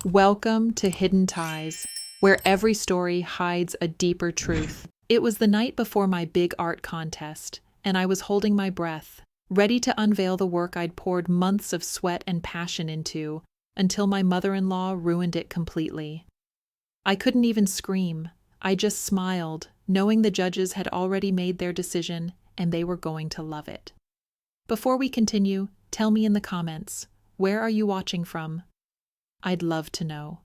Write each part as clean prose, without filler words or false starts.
Welcome to Hidden Ties, where every story hides a deeper truth. It was the night before my big art contest, and I was holding my breath, ready to unveil the work I'd poured months of sweat and passion into, until my mother-in-law ruined it completely. I couldn't even scream. I just smiled, knowing the judges had already made their decision and they were going to love it. Before we continue, tell me in the comments, where are you watching from? I'd love to know.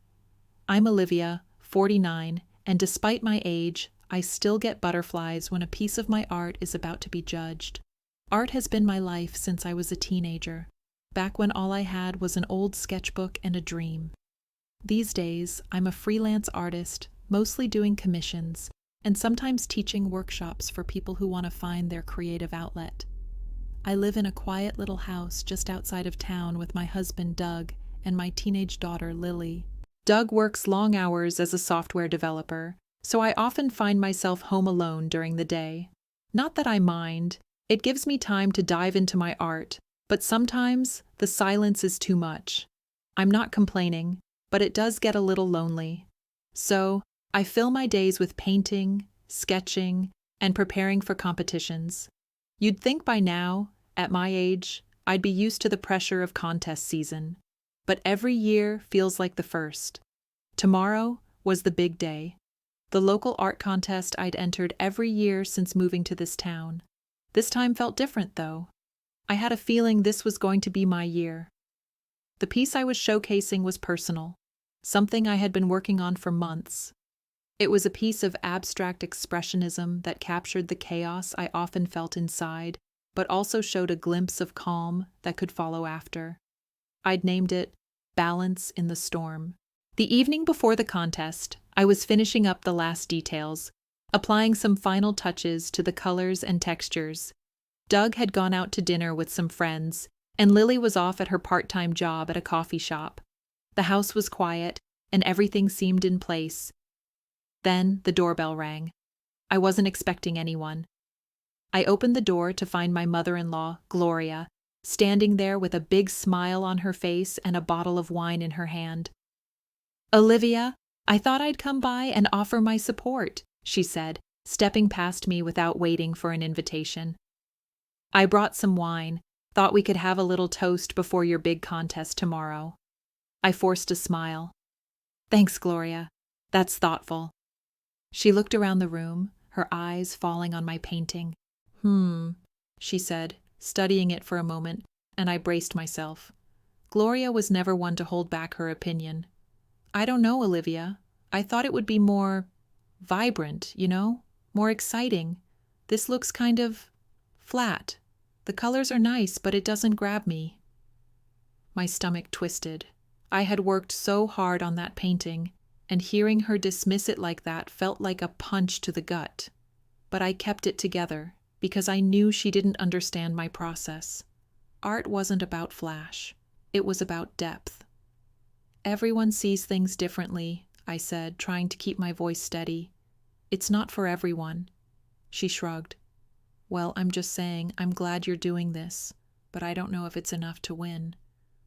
I'm Olivia, 49, and despite my age, I still get butterflies when a piece of my art is about to be judged. Art has been my life since I was a teenager, back when all I had was an old sketchbook and a dream. These days, I'm a freelance artist, mostly doing commissions, and sometimes teaching workshops for people who want to find their creative outlet. I live in a quiet little house just outside of town with my husband Doug and my teenage daughter Lily. Doug works long hours as a software developer, so I often find myself home alone during the day. Not that I mind, it gives me time to dive into my art, but sometimes the silence is too much. I'm not complaining, but it does get a little lonely. So, I fill my days with painting, sketching, and preparing for competitions. You'd think by now, at my age, I'd be used to the pressure of contest season. But every year feels like the first. Tomorrow was the big day. The local art contest I'd entered every year since moving to this town. This time felt different, though. I had a feeling this was going to be my year. The piece I was showcasing was personal, something I had been working on for months. It was a piece of abstract expressionism that captured the chaos I often felt inside, but also showed a glimpse of calm that could follow after. I'd named it Balance in the Storm. The evening before the contest, I was finishing up the last details, applying some final touches to the colors and textures. Doug had gone out to dinner with some friends, and Lily was off at her part-time job at a coffee shop. The house was quiet, and everything seemed in place. Then the doorbell rang. I wasn't expecting anyone. I opened the door to find my mother-in-law, Gloria, standing there with a big smile on her face and a bottle of wine in her hand. "Olivia, I thought I'd come by and offer my support," she said, stepping past me without waiting for an invitation. "I brought some wine, thought we could have a little toast before your big contest tomorrow." I forced a smile. "Thanks, Gloria. That's thoughtful." She looked around the room, her eyes falling on my painting. She said, studying it for a moment, and I braced myself. Gloria was never one to hold back her opinion. "I don't know, Olivia. I thought it would be more vibrant, more exciting. This looks kind of flat. The colors are nice, but it doesn't grab me." My stomach twisted. I had worked so hard on that painting, and hearing her dismiss it like that felt like a punch to the gut. But I kept it together, because I knew she didn't understand my process. Art wasn't about flash. It was about depth. "Everyone sees things differently," I said, trying to keep my voice steady. "It's not for everyone." She shrugged. "Well, I'm just saying, I'm glad you're doing this, but I don't know if it's enough to win.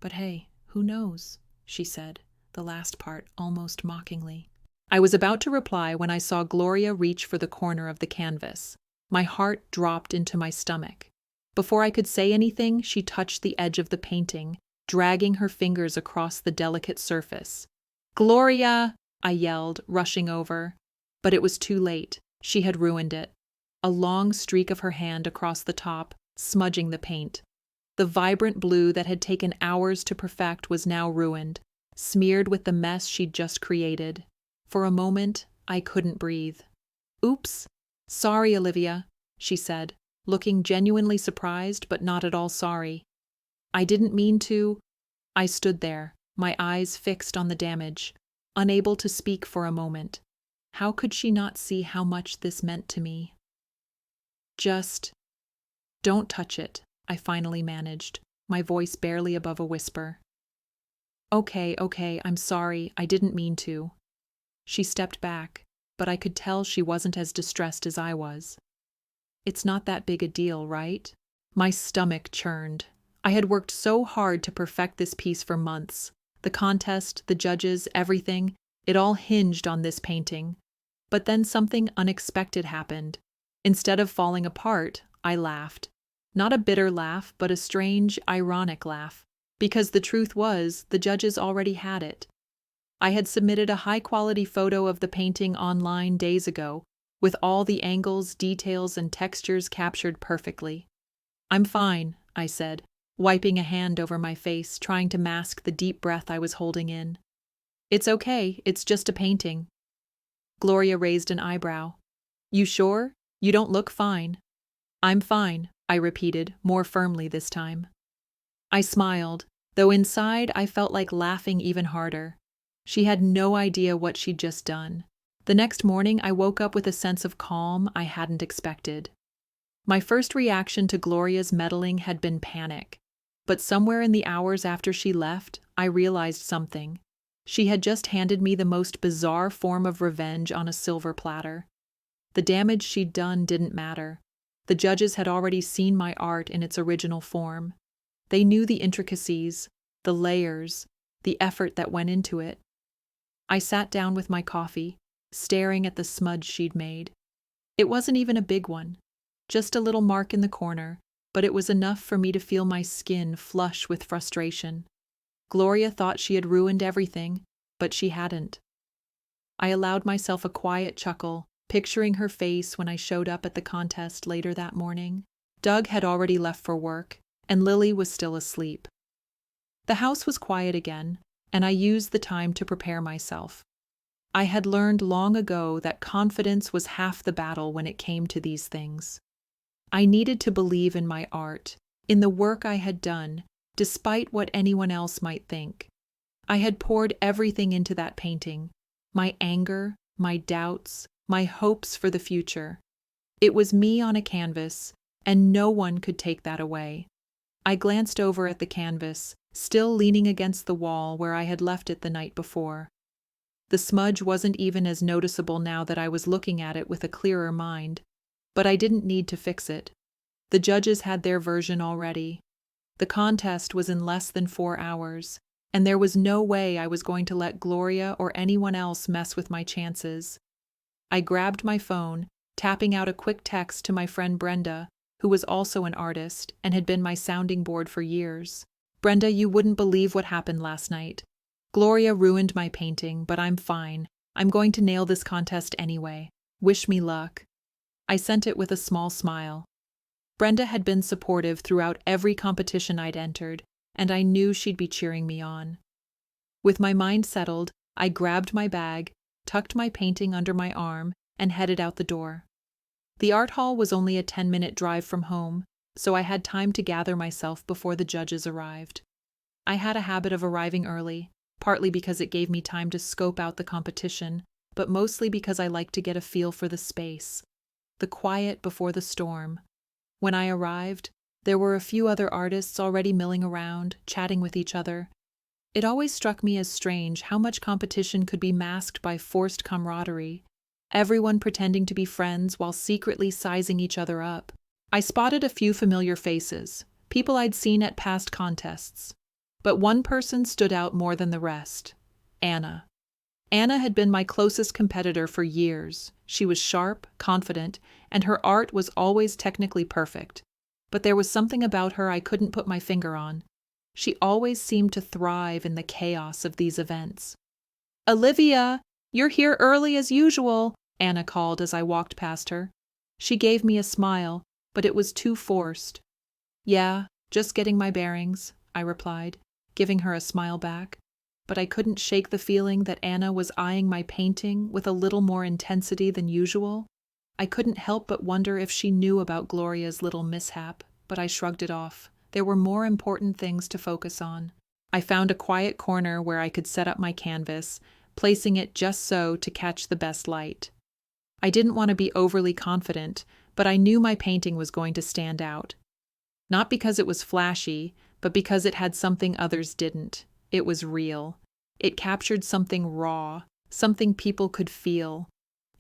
But hey, who knows?" she said, the last part almost mockingly. I was about to reply when I saw Gloria reach for the corner of the canvas. My heart dropped into my stomach. Before I could say anything, she touched the edge of the painting, dragging her fingers across the delicate surface. "Gloria!" I yelled, rushing over. But it was too late. She had ruined it. A long streak of her hand across the top, smudging the paint. The vibrant blue that had taken hours to perfect was now ruined, smeared with the mess she'd just created. For a moment, I couldn't breathe. "Oops. Sorry, Olivia," she said, looking genuinely surprised but not at all sorry. "I didn't mean to." I stood there, my eyes fixed on the damage, unable to speak for a moment. How could she not see how much this meant to me? "Just don't touch it," I finally managed, my voice barely above a whisper. Okay, I'm sorry, I didn't mean to." She stepped back, but I could tell she wasn't as distressed as I was. "It's not that big a deal, right?" My stomach churned. I had worked so hard to perfect this piece for months. The contest, the judges, everything, it all hinged on this painting. But then something unexpected happened. Instead of falling apart, I laughed. Not a bitter laugh, but a strange, ironic laugh. Because the truth was, the judges already had it. I had submitted a high-quality photo of the painting online days ago, with all the angles, details, and textures captured perfectly. "I'm fine," I said, wiping a hand over my face, trying to mask the deep breath I was holding in. "It's okay, it's just a painting." Gloria raised an eyebrow. "You sure? You don't look fine." "I'm fine," I repeated, more firmly this time. I smiled, though inside I felt like laughing even harder. She had no idea what she'd just done. The next morning I woke up with a sense of calm I hadn't expected. My first reaction to Gloria's meddling had been panic. But somewhere in the hours after she left, I realized something. She had just handed me the most bizarre form of revenge on a silver platter. The damage she'd done didn't matter. The judges had already seen my art in its original form. They knew the intricacies, the layers, the effort that went into it. I sat down with my coffee, staring at the smudge she'd made. It wasn't even a big one, just a little mark in the corner, but it was enough for me to feel my skin flush with frustration. Gloria thought she had ruined everything, but she hadn't. I allowed myself a quiet chuckle, picturing her face when I showed up at the contest later that morning. Doug had already left for work, and Lily was still asleep. The house was quiet again, and I used the time to prepare myself. I had learned long ago that confidence was half the battle when it came to these things. I needed to believe in my art, in the work I had done, despite what anyone else might think. I had poured everything into that painting, my anger, my doubts, my hopes for the future. It was me on a canvas, and no one could take that away. I glanced over at the canvas, still leaning against the wall where I had left it the night before. The smudge wasn't even as noticeable now that I was looking at it with a clearer mind, but I didn't need to fix it. The judges had their version already. The contest was in less than 4 hours, and there was no way I was going to let Gloria or anyone else mess with my chances. I grabbed my phone, tapping out a quick text to my friend Brenda, who was also an artist and had been my sounding board for years. "Brenda, you wouldn't believe what happened last night. Gloria ruined my painting, but I'm fine. I'm going to nail this contest anyway. Wish me luck." I sent it with a small smile. Brenda had been supportive throughout every competition I'd entered, and I knew she'd be cheering me on. With my mind settled, I grabbed my bag, tucked my painting under my arm, and headed out the door. The art hall was only a 10-minute drive from home, so I had time to gather myself before the judges arrived. I had a habit of arriving early, partly because it gave me time to scope out the competition, but mostly because I liked to get a feel for the space, the quiet before the storm. When I arrived, there were a few other artists already milling around, chatting with each other. It always struck me as strange how much competition could be masked by forced camaraderie, everyone pretending to be friends while secretly sizing each other up. I spotted a few familiar faces, people I'd seen at past contests. But one person stood out more than the rest: Anna. Anna had been my closest competitor for years. She was sharp, confident, and her art was always technically perfect. But there was something about her I couldn't put my finger on. She always seemed to thrive in the chaos of these events. "Olivia, you're here early as usual," Anna called as I walked past her. She gave me a smile, but it was too forced. "Yeah, just getting my bearings," I replied, giving her a smile back. But I couldn't shake the feeling that Anna was eyeing my painting with a little more intensity than usual. I couldn't help but wonder if she knew about Gloria's little mishap, but I shrugged it off. There were more important things to focus on. I found a quiet corner where I could set up my canvas, placing it just so to catch the best light. I didn't want to be overly confident, but I knew my painting was going to stand out. Not because it was flashy, but because it had something others didn't. It was real. It captured something raw, something people could feel.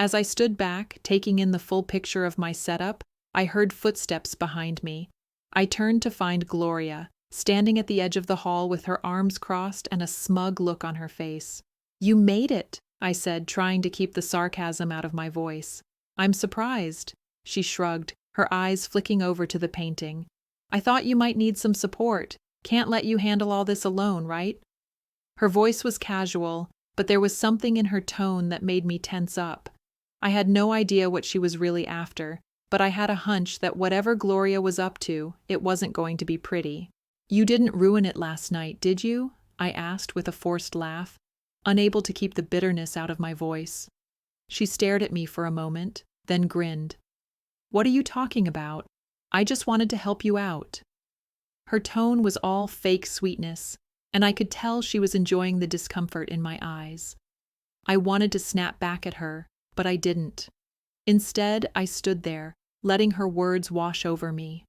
As I stood back, taking in the full picture of my setup, I heard footsteps behind me. I turned to find Gloria, standing at the edge of the hall with her arms crossed and a smug look on her face. "You made it," I said, trying to keep the sarcasm out of my voice. "I'm surprised." She shrugged, her eyes flicking over to the painting. "I thought you might need some support. Can't let you handle all this alone, right?" Her voice was casual, but there was something in her tone that made me tense up. I had no idea what she was really after, but I had a hunch that whatever Gloria was up to, it wasn't going to be pretty. "You didn't ruin it last night, did you?" I asked with a forced laugh, unable to keep the bitterness out of my voice. She stared at me for a moment, then grinned. "What are you talking about? I just wanted to help you out." Her tone was all fake sweetness, and I could tell she was enjoying the discomfort in my eyes. I wanted to snap back at her, but I didn't. Instead, I stood there, letting her words wash over me.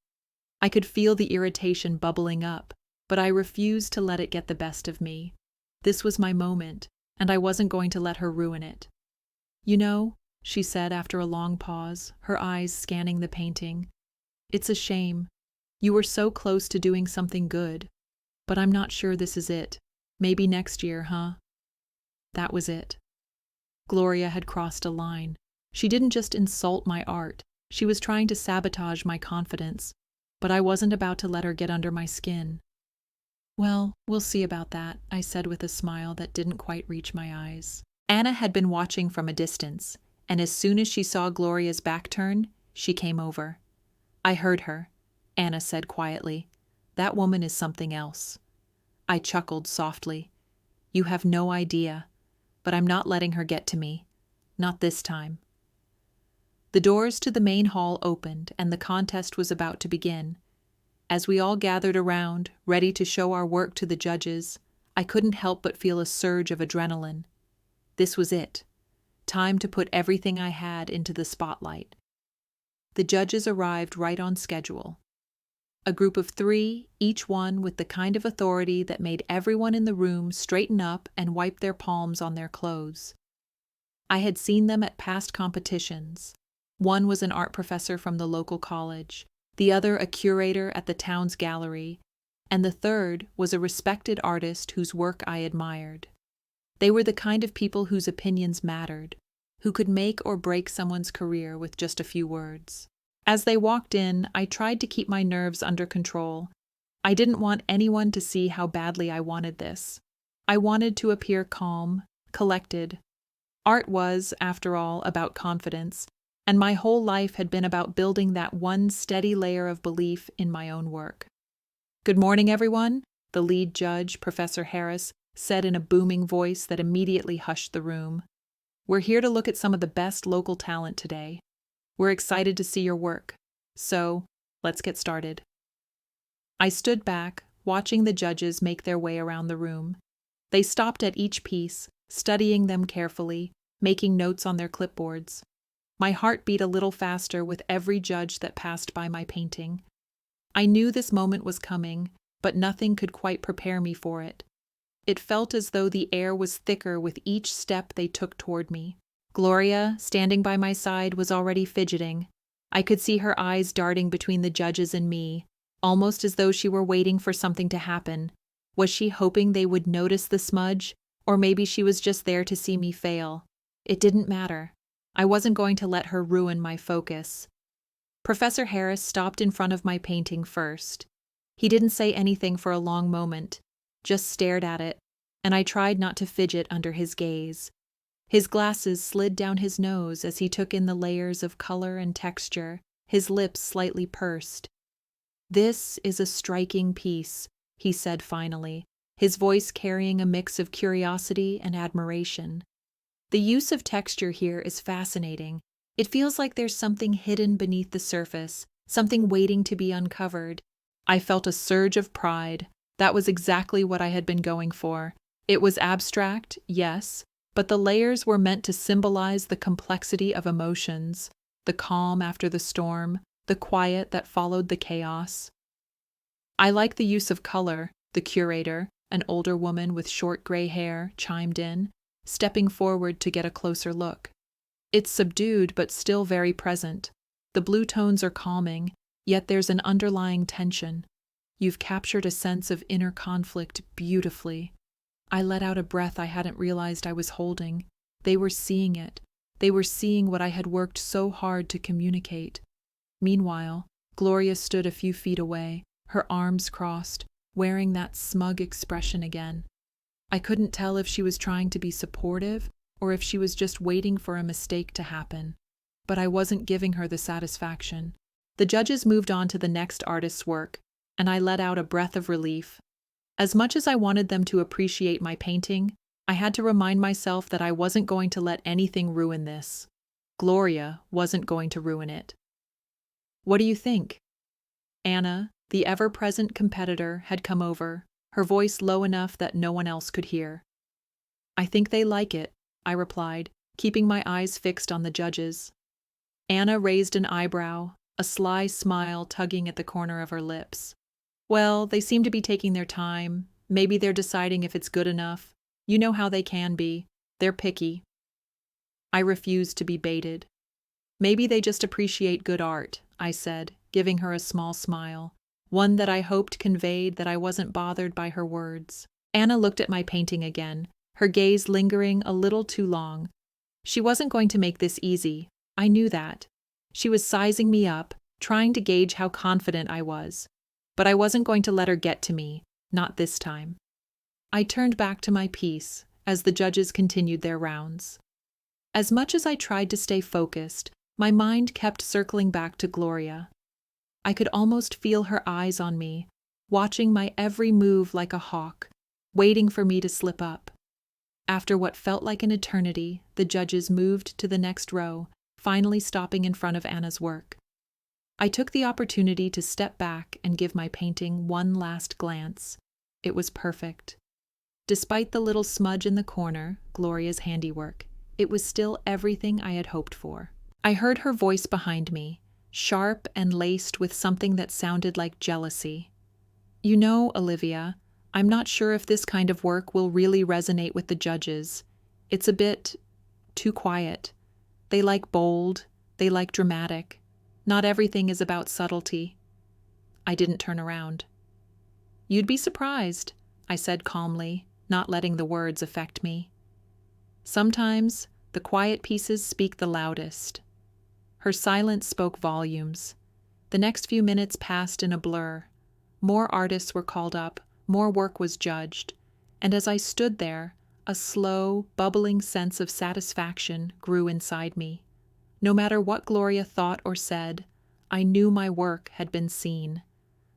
I could feel the irritation bubbling up, but I refused to let it get the best of me. This was my moment, and I wasn't going to let her ruin it. "You know," she said after a long pause, her eyes scanning the painting, "it's a shame. You were so close to doing something good. But I'm not sure this is it. Maybe next year, huh?" That was it. Gloria had crossed a line. She didn't just insult my art, she was trying to sabotage my confidence, but I wasn't about to let her get under my skin. "Well, we'll see about that," I said with a smile that didn't quite reach my eyes. Anna had been watching from a distance, and as soon as she saw Gloria's back turn, she came over. "I heard her," Anna said quietly. "That woman is something else." I chuckled softly. "You have no idea, but I'm not letting her get to me. Not this time." The doors to the main hall opened, and the contest was about to begin. As we all gathered around, ready to show our work to the judges, I couldn't help but feel a surge of adrenaline. This was it. Time to put everything I had into the spotlight. The judges arrived right on schedule. A group of 3, each one with the kind of authority that made everyone in the room straighten up and wipe their palms on their clothes. I had seen them at past competitions. One was an art professor from the local college, the other a curator at the town's gallery, and the third was a respected artist whose work I admired. They were the kind of people whose opinions mattered, who could make or break someone's career with just a few words. As they walked in, I tried to keep my nerves under control. I didn't want anyone to see how badly I wanted this. I wanted to appear calm, collected. Art was, after all, about confidence, and my whole life had been about building that one steady layer of belief in my own work. "Good morning, everyone," the lead judge, Professor Harris, said in a booming voice that immediately hushed the room. "We're here to look at some of the best local talent today. We're excited to see your work. So, let's get started." I stood back, watching the judges make their way around the room. They stopped at each piece, studying them carefully, making notes on their clipboards. My heart beat a little faster with every judge that passed by my painting. I knew this moment was coming, but nothing could quite prepare me for it. It felt as though the air was thicker with each step they took toward me. Gloria, standing by my side, was already fidgeting. I could see her eyes darting between the judges and me, almost as though she were waiting for something to happen. Was she hoping they would notice the smudge, or maybe she was just there to see me fail? It didn't matter. I wasn't going to let her ruin my focus. Professor Harris stopped in front of my painting first. He didn't say anything for a long moment, just stared at it, and I tried not to fidget under his gaze. His glasses slid down his nose as he took in the layers of color and texture, his lips slightly pursed. "This is a striking piece," he said finally, his voice carrying a mix of curiosity and admiration. "The use of texture here is fascinating. It feels like there's something hidden beneath the surface, something waiting to be uncovered." I felt a surge of pride. That was exactly what I had been going for. It was abstract, yes, but the layers were meant to symbolize the complexity of emotions, the calm after the storm, the quiet that followed the chaos. "I like the use of color," the curator, an older woman with short gray hair, chimed in, stepping forward to get a closer look. "It's subdued but still very present. The blue tones are calming, yet there's an underlying tension. You've captured a sense of inner conflict beautifully. I let out a breath I hadn't realized I was holding. They were seeing it. They were seeing what I had worked so hard to communicate. Meanwhile, Gloria stood a few feet away, her arms crossed, wearing that smug expression again. I couldn't tell if she was trying to be supportive or if she was just waiting for a mistake to happen. But I wasn't giving her the satisfaction. The judges moved on to the next artist's work, and I let out a breath of relief. As much as I wanted them to appreciate my painting, I had to remind myself that I wasn't going to let anything ruin this. Gloria wasn't going to ruin it. What do you think? Anna, the ever-present competitor, had come over, her voice low enough that no one else could hear. I think they like it, I replied, keeping my eyes fixed on the judges. Anna raised an eyebrow, a sly smile tugging at the corner of her lips. Well, they seem to be taking their time. Maybe they're deciding if it's good enough. You know how they can be. They're picky. I refused to be baited. Maybe they just appreciate good art, I said, giving her a small smile, one that I hoped conveyed that I wasn't bothered by her words. Anna looked at my painting again, her gaze lingering a little too long. She wasn't going to make this easy. I knew that. She was sizing me up, trying to gauge how confident I was. But I wasn't going to let her get to me, not this time. I turned back to my piece as the judges continued their rounds. As much as I tried to stay focused, my mind kept circling back to Gloria. I could almost feel her eyes on me, watching my every move like a hawk, waiting for me to slip up. After what felt like an eternity, the judges moved to the next row, finally stopping in front of Anna's work. I took the opportunity to step back and give my painting one last glance. It was perfect. Despite the little smudge in the corner, Gloria's handiwork, it was still everything I had hoped for. I heard her voice behind me, sharp and laced with something that sounded like jealousy. You know, Olivia, I'm not sure if this kind of work will really resonate with the judges. It's a bit too quiet. They like bold, they like dramatic. Not everything is about subtlety. I didn't turn around. You'd be surprised, I said calmly, not letting the words affect me. Sometimes the quiet pieces speak the loudest. Her silence spoke volumes. The next few minutes passed in a blur. More artists were called up, more work was judged, and as I stood there, a slow, bubbling sense of satisfaction grew inside me. No matter what Gloria thought or said, I knew my work had been seen.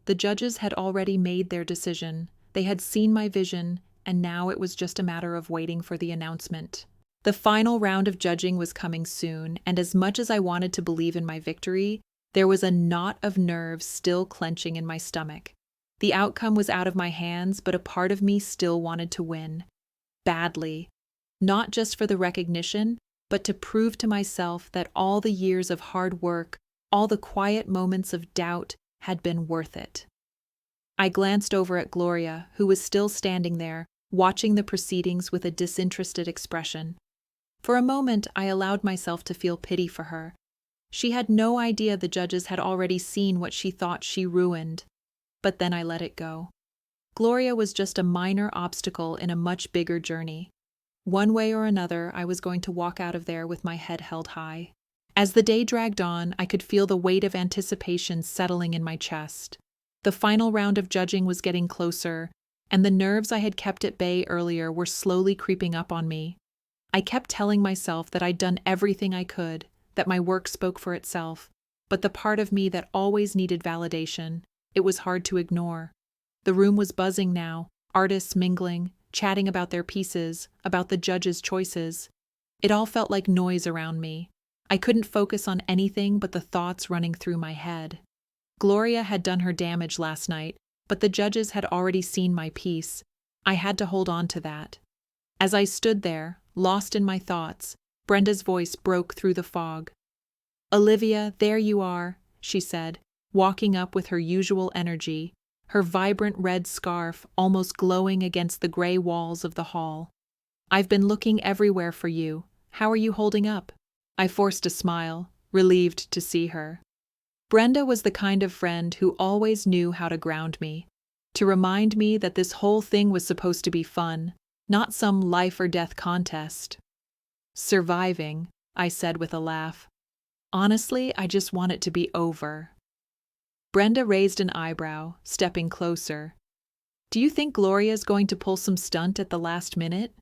The judges had already made their decision. They had seen my vision, and now it was just a matter of waiting for the announcement. The final round of judging was coming soon, and as much as I wanted to believe in my victory, there was a knot of nerves still clenching in my stomach. The outcome was out of my hands, but a part of me still wanted to win. Badly. Not just for the recognition, but to prove to myself that all the years of hard work, all the quiet moments of doubt, had been worth it. I glanced over at Gloria, who was still standing there, watching the proceedings with a disinterested expression. For a moment, I allowed myself to feel pity for her. She had no idea the judges had already seen what she thought she ruined. But then I let it go. Gloria was just a minor obstacle in a much bigger journey. One way or another, I was going to walk out of there with my head held high. As the day dragged on, I could feel the weight of anticipation settling in my chest. The final round of judging was getting closer, and the nerves I had kept at bay earlier were slowly creeping up on me. I kept telling myself that I'd done everything I could, that my work spoke for itself, but the part of me that always needed validation, it was hard to ignore. The room was buzzing now, artists mingling, chatting about their pieces, about the judges' choices. It all felt like noise around me. I couldn't focus on anything but the thoughts running through my head. Gloria had done her damage last night, but the judges had already seen my piece. I had to hold on to that. As I stood there, lost in my thoughts, Brenda's voice broke through the fog. "Olivia, there you are," she said, walking up with her usual energy, her vibrant red scarf almost glowing against the gray walls of the hall. "I've been looking everywhere for you. How are you holding up?" I forced a smile, relieved to see her. Brenda was the kind of friend who always knew how to ground me. to remind me that this whole thing was supposed to be fun, not some life or death contest. Surviving, I said with a laugh. Honestly, I just want it to be over. Brenda raised an eyebrow, stepping closer. Do you think Gloria's going to pull some stunt at the last minute?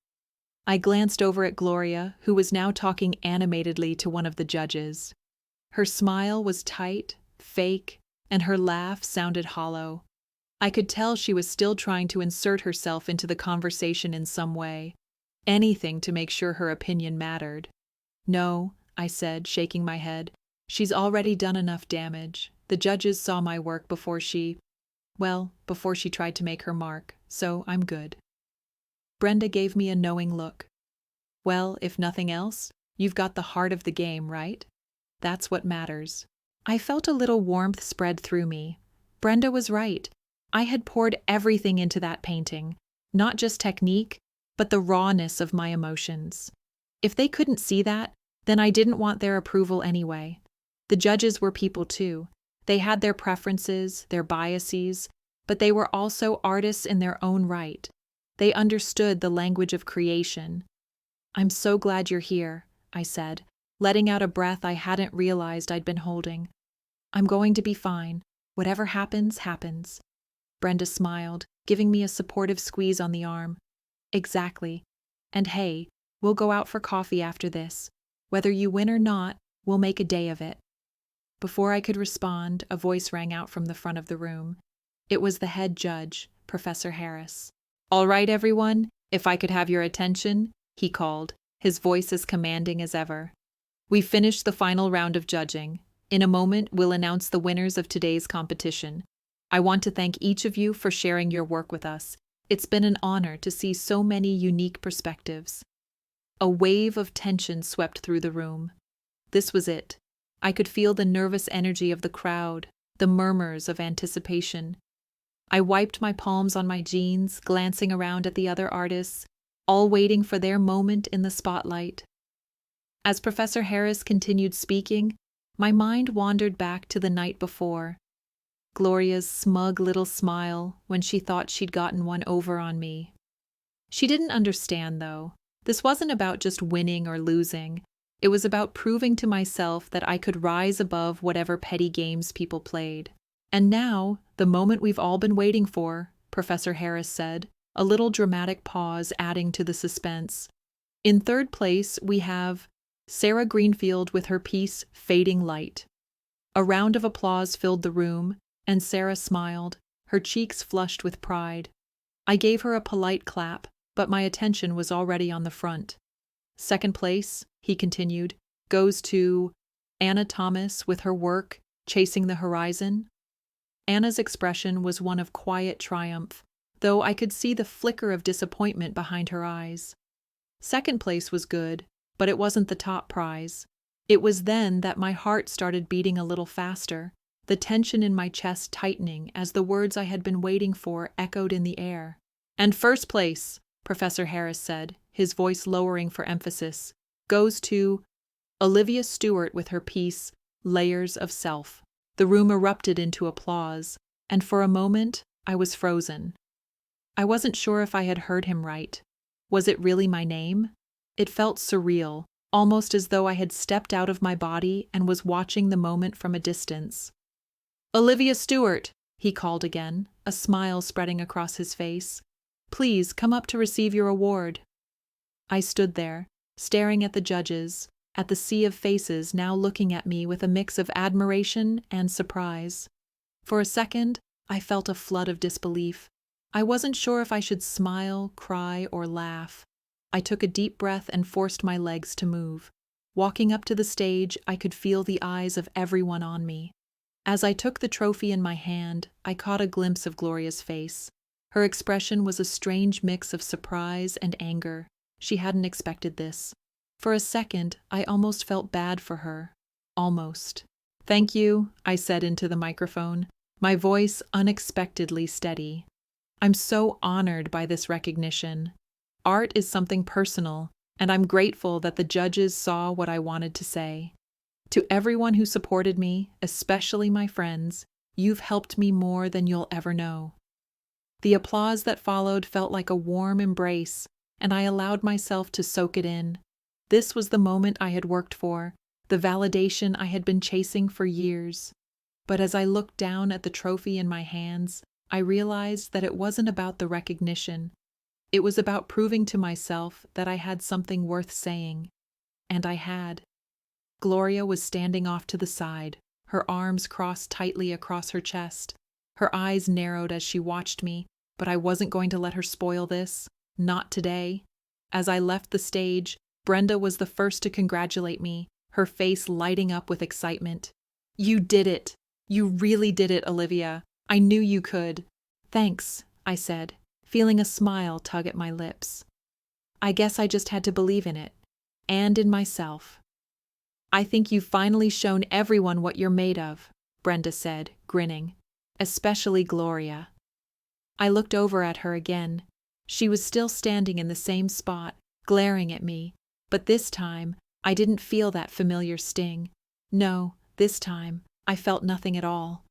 I glanced over at Gloria, who was now talking animatedly to one of the judges. Her smile was tight, fake, and her laugh sounded hollow. I could tell she was still trying to insert herself into the conversation in some way, anything to make sure her opinion mattered. No, I said, shaking my head. She's already done enough damage. The judges saw my work before she tried to make her mark, so I'm good. Brenda gave me a knowing look. Well, if nothing else, you've got the heart of the game, right? That's what matters. I felt a little warmth spread through me. Brenda was right. I had poured everything into that painting, not just technique, but the rawness of my emotions. If they couldn't see that, then I didn't want their approval anyway. The judges were people too. They had their preferences, their biases, but they were also artists in their own right. They understood the language of creation. I'm so glad you're here, I said, letting out a breath I hadn't realized I'd been holding. I'm going to be fine. Whatever happens, happens. Brenda smiled, giving me a supportive squeeze on the arm. Exactly. And hey, we'll go out for coffee after this. Whether you win or not, we'll make a day of it. Before I could respond, a voice rang out from the front of the room. It was the head judge, Professor Harris. All right, everyone, if I could have your attention, he called, his voice as commanding as ever. We've finished the final round of judging. In a moment, we'll announce the winners of today's competition. I want to thank each of you for sharing your work with us. It's been an honor to see so many unique perspectives. A wave of tension swept through the room. This was it. I could feel the nervous energy of the crowd, the murmurs of anticipation. I wiped my palms on my jeans, glancing around at the other artists, all waiting for their moment in the spotlight. As Professor Harris continued speaking, my mind wandered back to the night before. Gloria's smug little smile when she thought she'd gotten one over on me. She didn't understand, though. This wasn't about just winning or losing. It was about proving to myself that I could rise above whatever petty games people played. And now, the moment we've all been waiting for, Professor Harris said, a little dramatic pause adding to the suspense. In third place, we have Sarah Greenfield with her piece, Fading Light. A round of applause filled the room, and Sarah smiled, her cheeks flushed with pride. I gave her a polite clap, but my attention was already on the front. Second place, he continued, goes to Anna Thomas with her work, Chasing the Horizon. Anna's expression was one of quiet triumph, though I could see the flicker of disappointment behind her eyes. Second place was good, but it wasn't the top prize. It was then that my heart started beating a little faster, the tension in my chest tightening as the words I had been waiting for echoed in the air. And first place, Professor Harris said, his voice lowering for emphasis, goes to Olivia Stewart with her piece, Layers of Self. The room erupted into applause, and for a moment, I was frozen. I wasn't sure if I had heard him right. Was it really my name? It felt surreal, almost as though I had stepped out of my body and was watching the moment from a distance. Olivia Stewart, he called again, a smile spreading across his face. Please come up to receive your award. I stood there, staring at the judges, at the sea of faces now looking at me with a mix of admiration and surprise. For a second, I felt a flood of disbelief. I wasn't sure if I should smile, cry, or laugh. I took a deep breath and forced my legs to move. Walking up to the stage, I could feel the eyes of everyone on me. As I took the trophy in my hand, I caught a glimpse of Gloria's face. Her expression was a strange mix of surprise and anger. She hadn't expected this. For a second, I almost felt bad for her. Almost. Thank you, I said into the microphone, my voice unexpectedly steady. I'm so honored by this recognition. Art is something personal, and I'm grateful that the judges saw what I wanted to say. To everyone who supported me, especially my friends, you've helped me more than you'll ever know. The applause that followed felt like a warm embrace, and I allowed myself to soak it in. This was the moment I had worked for, the validation I had been chasing for years. But as I looked down at the trophy in my hands, I realized that it wasn't about the recognition. It was about proving to myself that I had something worth saying. And I had. Gloria was standing off to the side, her arms crossed tightly across her chest. Her eyes narrowed as she watched me, but I wasn't going to let her spoil this. Not today. As I left the stage, Brenda was the first to congratulate me, her face lighting up with excitement. "You did it! You really did it, Olivia. I knew you could." "Thanks," I said, feeling a smile tug at my lips. "I guess I just had to believe in it. And in myself." "I think you've finally shown everyone what you're made of," Brenda said, grinning. "Especially Gloria." I looked over at her again. She was still standing in the same spot, glaring at me, but this time I didn't feel that familiar sting. No, this time I felt nothing at all.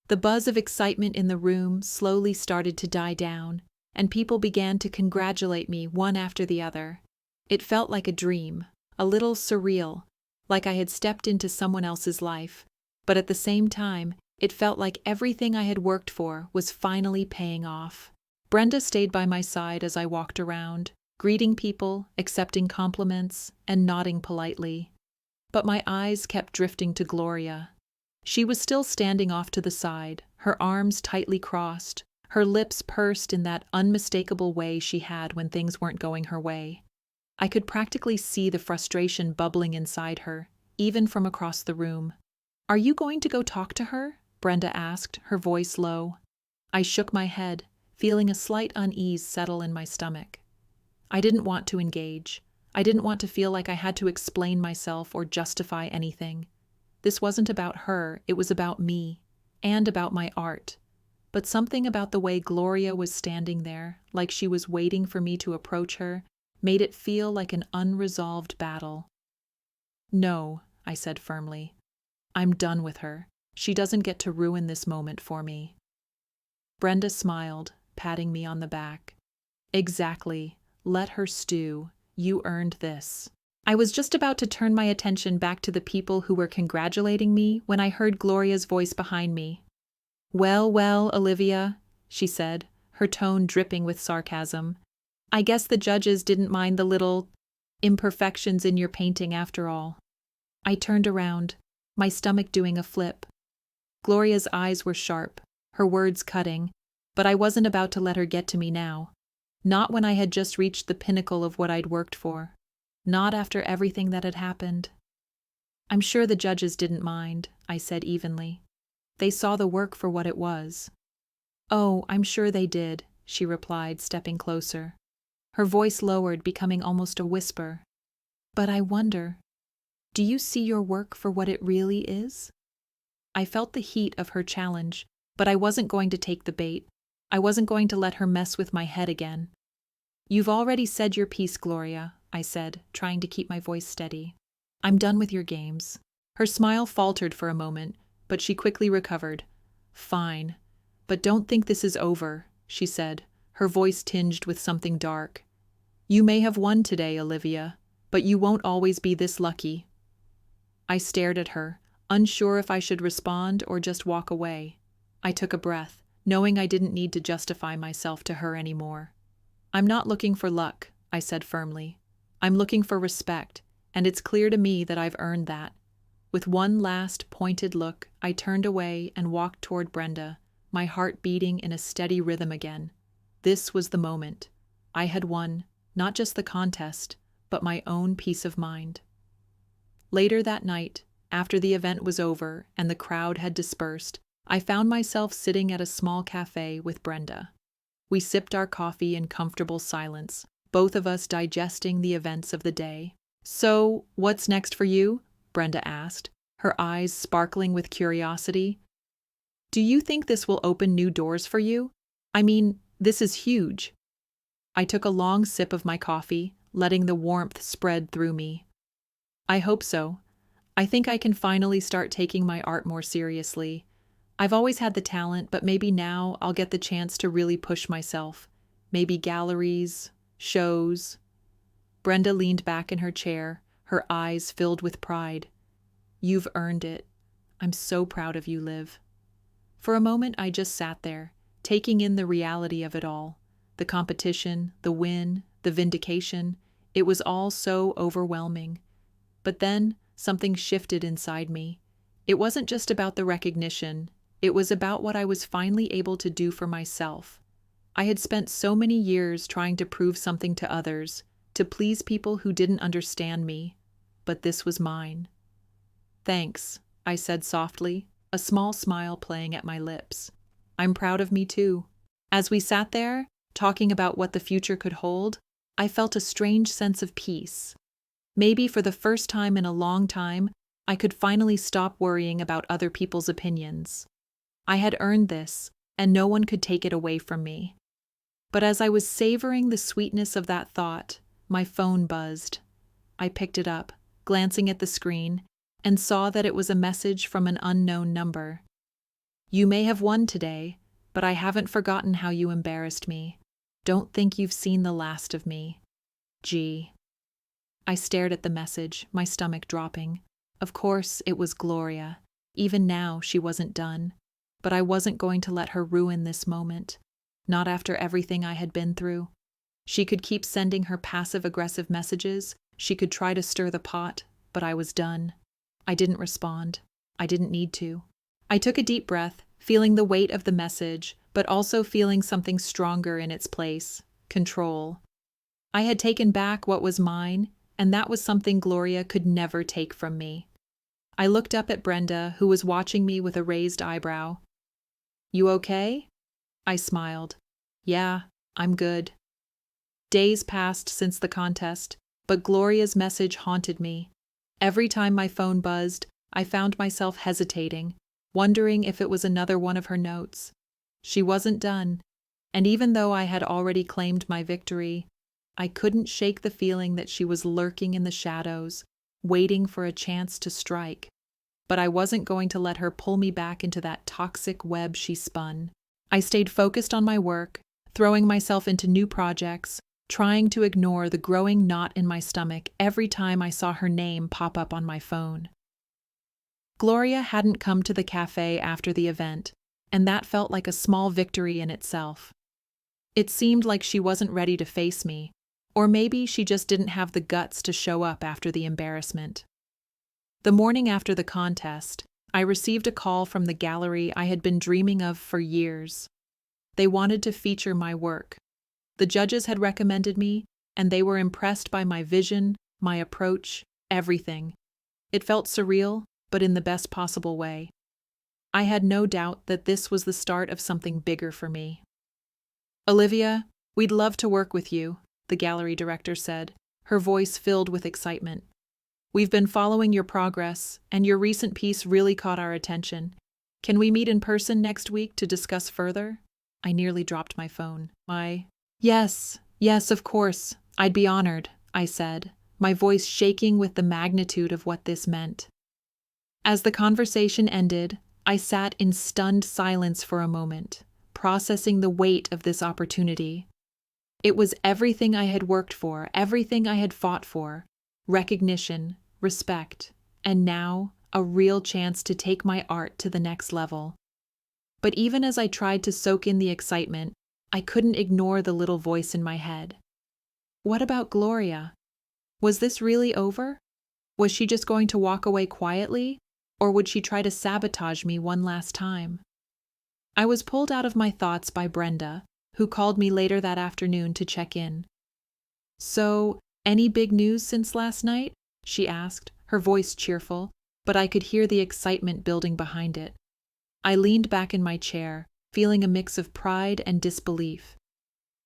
The buzz of excitement in the room slowly started to die down, and people began to congratulate me one after the other. It felt like a dream, a little surreal, like I had stepped into someone else's life, but at the same time, it felt like everything I had worked for was finally paying off. Brenda stayed by my side as I walked around, greeting people, accepting compliments, and nodding politely. But my eyes kept drifting to Gloria. She was still standing off to the side, her arms tightly crossed, her lips pursed in that unmistakable way she had when things weren't going her way. I could practically see the frustration bubbling inside her, even from across the room. "Are you going to go talk to her?" Brenda asked, her voice low. I shook my head, feeling a slight unease settle in my stomach. I didn't want to engage. I didn't want to feel like I had to explain myself or justify anything. This wasn't about her, it was about me, and about my art. But something about the way Gloria was standing there, like she was waiting for me to approach her, made it feel like an unresolved battle. "No," I said firmly. "I'm done with her. She doesn't get to ruin this moment for me." Brenda smiled, patting me on the back. "Exactly. Let her stew. You earned this." I was just about to turn my attention back to the people who were congratulating me when I heard Gloria's voice behind me. "Well, well, Olivia," she said, her tone dripping with sarcasm. "I guess the judges didn't mind the little imperfections in your painting after all." I turned around, my stomach doing a flip. Gloria's eyes were sharp, her words cutting, but I wasn't about to let her get to me now. Not when I had just reached the pinnacle of what I'd worked for. Not after everything that had happened. "I'm sure the judges didn't mind," I said evenly. "They saw the work for what it was." "Oh, I'm sure they did," she replied, stepping closer. Her voice lowered, becoming almost a whisper. "But I wonder, do you see your work for what it really is?" I felt the heat of her challenge, but I wasn't going to take the bait. I wasn't going to let her mess with my head again. "You've already said your piece, Gloria," I said, trying to keep my voice steady. "I'm done with your games." Her smile faltered for a moment, but she quickly recovered. "Fine. But don't think this is over," she said, her voice tinged with something dark. "You may have won today, Olivia, but you won't always be this lucky." I stared at her, unsure if I should respond or just walk away. I took a breath, knowing I didn't need to justify myself to her anymore. "I'm not looking for luck," I said firmly. "I'm looking for respect, and it's clear to me that I've earned that." With one last, pointed look, I turned away and walked toward Brenda, my heart beating in a steady rhythm again. This was the moment. I had won, not just the contest, but my own peace of mind. Later that night, after the event was over and the crowd had dispersed, I found myself sitting at a small cafe with Brenda. We sipped our coffee in comfortable silence, both of us digesting the events of the day. "So, what's next for you?" Brenda asked, her eyes sparkling with curiosity. "Do you think this will open new doors for you? I mean, this is huge." I took a long sip of my coffee, letting the warmth spread through me. "I hope so. I think I can finally start taking my art more seriously. I've always had the talent, but maybe now I'll get the chance to really push myself. Maybe galleries, shows. Brenda leaned back in her chair, her eyes filled with pride. You've earned it. I'm so proud of you, Liv. For a moment, I just sat there, taking in the reality of it all. The competition, the win, the vindication. It was all so overwhelming. But then, something shifted inside me. It wasn't just about the recognition. It was about what I was finally able to do for myself. I had spent so many years trying to prove something to others, to please people who didn't understand me. But this was mine. Thanks, I said softly, a small smile playing at my lips. I'm proud of me too. As we sat there, talking about what the future could hold, I felt a strange sense of peace. Maybe for the first time in a long time, I could finally stop worrying about other people's opinions. I had earned this, and no one could take it away from me. But as I was savoring the sweetness of that thought, my phone buzzed. I picked it up, glancing at the screen, and saw that it was a message from an unknown number. You may have won today, but I haven't forgotten how you embarrassed me. Don't think you've seen the last of me. G. I stared at the message, my stomach dropping. Of course, it was Gloria. Even now, she wasn't done. But I wasn't going to let her ruin this moment. Not after everything I had been through. She could keep sending her passive-aggressive messages. She could try to stir the pot, but I was done. I didn't respond. I didn't need to. I took a deep breath, feeling the weight of the message, but also feeling something stronger in its place: control. I had taken back what was mine, and that was something Gloria could never take from me. I looked up at Brenda, who was watching me with a raised eyebrow. You okay? I smiled. Yeah, I'm good. Days passed since the contest, but Gloria's message haunted me. Every time my phone buzzed, I found myself hesitating, wondering if it was another one of her notes. She wasn't done, and even though I had already claimed my victory, I couldn't shake the feeling that she was lurking in the shadows, waiting for a chance to strike. But I wasn't going to let her pull me back into that toxic web she spun. I stayed focused on my work, throwing myself into new projects, trying to ignore the growing knot in my stomach every time I saw her name pop up on my phone. Gloria hadn't come to the cafe after the event, and that felt like a small victory in itself. It seemed like she wasn't ready to face me, or maybe she just didn't have the guts to show up after the embarrassment. The morning after the contest, I received a call from the gallery I had been dreaming of for years. They wanted to feature my work. The judges had recommended me, and they were impressed by my vision, my approach, everything. It felt surreal, but in the best possible way. I had no doubt that this was the start of something bigger for me. Olivia, we'd love to work with you, the gallery director said, her voice filled with excitement. We've been following your progress, and your recent piece really caught our attention. Can we meet in person next week to discuss further? I nearly dropped my phone. Yes, of course. I'd be honored, I said, my voice shaking with the magnitude of what this meant. As the conversation ended, I sat in stunned silence for a moment, processing the weight of this opportunity. It was everything I had worked for, everything I had fought for: recognition, respect, and now a real chance to take my art to the next level. But even as I tried to soak in the excitement, I couldn't ignore the little voice in my head. What about Gloria? Was this really over? Was she just going to walk away quietly, or would she try to sabotage me one last time? I was pulled out of my thoughts by Brenda, who called me later that afternoon to check in. So, any big news since last night? She asked, her voice cheerful, but I could hear the excitement building behind it. I leaned back in my chair, feeling a mix of pride and disbelief.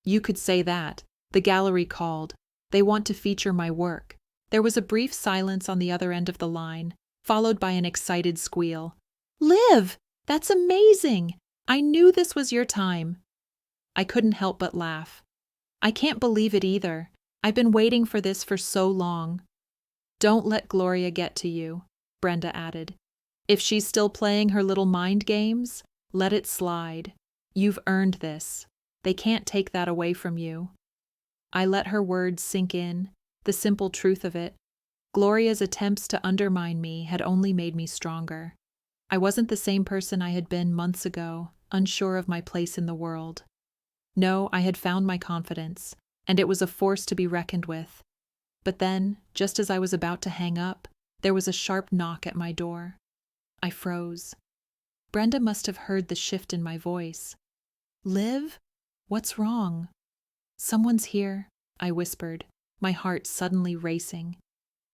You could say that. The gallery called. They want to feature my work. There was a brief silence on the other end of the line, followed by an excited squeal. Liv, that's amazing! I knew this was your time. I couldn't help but laugh. I can't believe it either. I've been waiting for this for so long. Don't let Gloria get to you, Brenda added. If she's still playing her little mind games, let it slide. You've earned this. They can't take that away from you. I let her words sink in, the simple truth of it. Gloria's attempts to undermine me had only made me stronger. I wasn't the same person I had been months ago, unsure of my place in the world. No, I had found my confidence, and it was a force to be reckoned with. But then, just as I was about to hang up, there was a sharp knock at my door. I froze. Brenda must have heard the shift in my voice. "Liv? What's wrong?" "Someone's here," I whispered, my heart suddenly racing.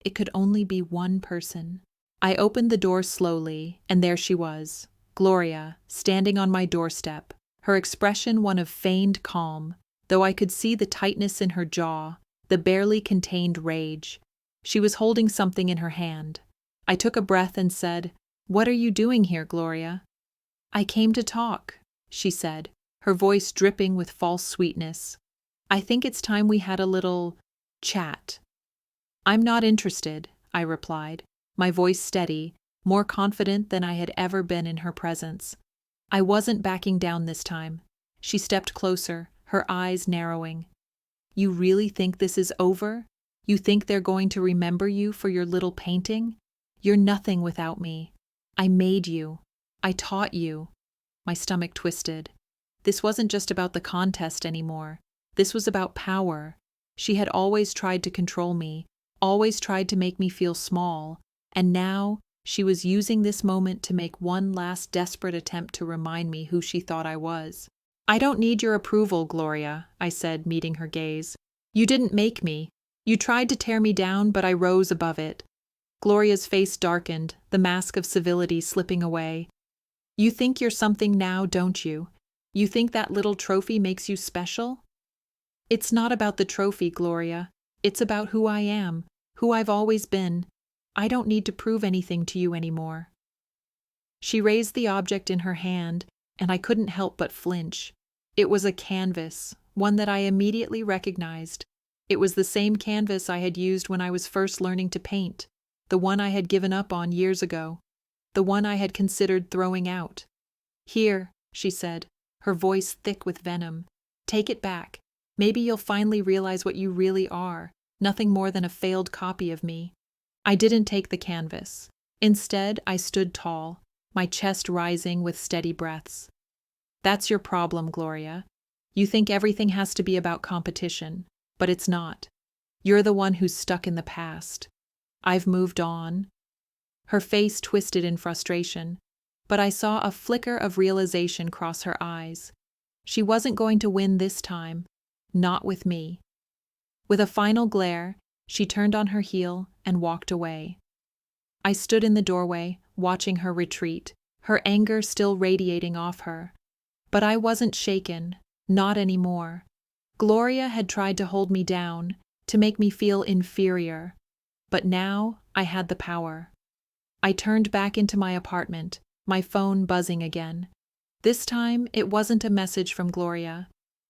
It could only be one person. I opened the door slowly, and there she was, Gloria, standing on my doorstep, her expression one of feigned calm, though I could see the tightness in her jaw, the barely contained rage. She was holding something in her hand. I took a breath and said, "What are you doing here, Gloria?" "I came to talk," she said, her voice dripping with false sweetness. "I think it's time we had a little chat." "I'm not interested," I replied, my voice steady, more confident than I had ever been in her presence. I wasn't backing down this time. She stepped closer, her eyes narrowing. "You really think this is over? You think they're going to remember you for your little painting? You're nothing without me. I made you. I taught you." My stomach twisted. This wasn't just about the contest anymore. This was about power. She had always tried to control me, always tried to make me feel small, and now she was using this moment to make one last desperate attempt to remind me who she thought I was. "I don't need your approval, Gloria," I said, meeting her gaze. "You didn't make me. You tried to tear me down, but I rose above it." Gloria's face darkened, the mask of civility slipping away. "You think you're something now, don't you? You think that little trophy makes you special?" "It's not about the trophy, Gloria. It's about who I am, who I've always been. I don't need to prove anything to you anymore." She raised the object in her hand, and I couldn't help but flinch. It was a canvas, one that I immediately recognized. It was the same canvas I had used when I was first learning to paint, the one I had given up on years ago, the one I had considered throwing out. "Here," she said, her voice thick with venom. "Take it back. Maybe you'll finally realize what you really are, nothing more than a failed copy of me." I didn't take the canvas. Instead, I stood tall, my chest rising with steady breaths. "That's your problem, Gloria. You think everything has to be about competition, but it's not. You're the one who's stuck in the past. I've moved on." Her face twisted in frustration, but I saw a flicker of realization cross her eyes. She wasn't going to win this time, not with me. With a final glare, she turned on her heel and walked away. I stood in the doorway, watching her retreat, her anger still radiating off her. But I wasn't shaken, not anymore. Gloria had tried to hold me down, to make me feel inferior. But now I had the power. I turned back into my apartment, my phone buzzing again. This time, it wasn't a message from Gloria.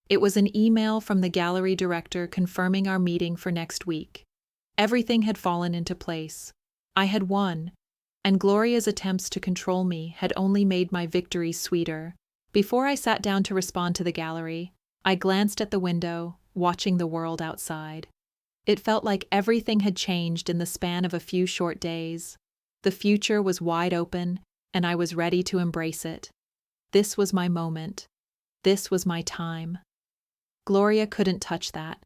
It was an email from the gallery director confirming our meeting for next week. Everything had fallen into place. I had won, and Gloria's attempts to control me had only made my victory sweeter. Before I sat down to respond to the gallery, I glanced at the window, watching the world outside. It felt like everything had changed in the span of a few short days. The future was wide open, and I was ready to embrace it. This was my moment. This was my time. Gloria couldn't touch that.